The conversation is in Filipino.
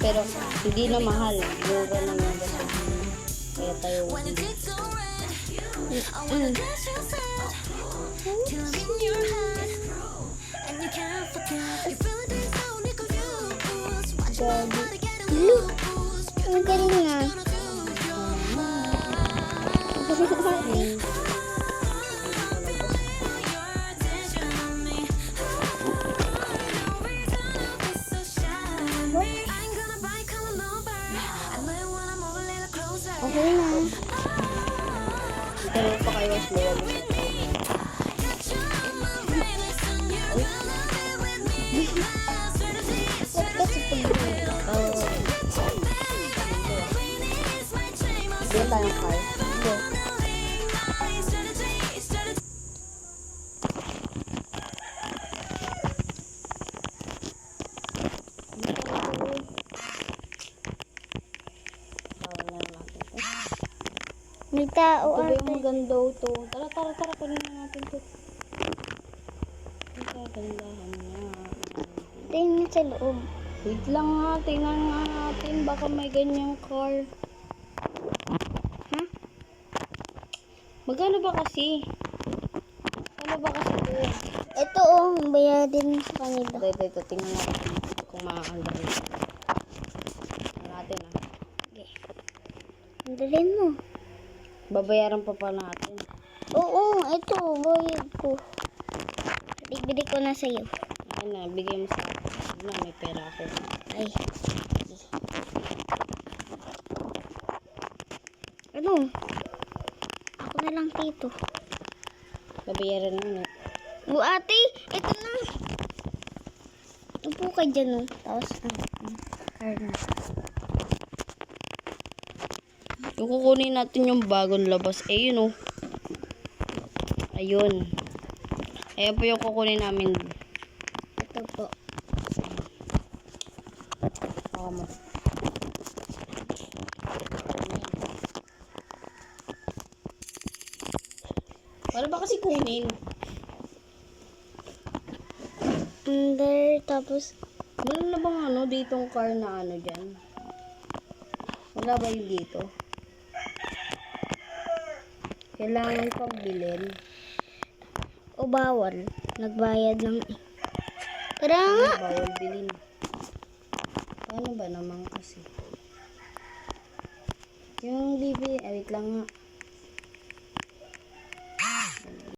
pero hindi na mahal. Mura lang yung gasolina. Kaya tayo. Daddy. Look! Ang galing nga. Okay na. Pero pa kayo mas luwag. Kasi pag Hindi tayong car. may tao Ito ba yung ate. maganda to? Tara, kunin na natin to. Ang kagandahan niya. Tingnan sa loob. Wait lang nga, tingnan nga natin. Baka may ganyang car. Ha? Magkano ba kasi? Ano ba kasi to? Ito bayadin sa kanila. Ito. Tingnan natin kung makakanda rin. Tingnan natin Okay. Andalin mo. Babayaran pa pa natin. Oo, ito, bayad ko. Bibili ko na sa'yo. Ayun na, bigay mo sa akin. Ano, may pera ako. Ay. Ano? Ako na lang dito. Babayaran mo. O ate, ito na. Upo ka dyan, Tapos, car na. Yung kukunin natin yung bagong labas. Yun Ayun. Ayan po yung kukunin namin. Ito po. Baka mo. Paano ba kasi kunin? Under, tapos, Wala na bang ditong car na dyan? Wala ba yung dito? Kailangan pang bilhin. o bawal. Nagbayad lang Tara nga. Bawal bilhin. Paano ba naman kasi? Yung wait lang nga.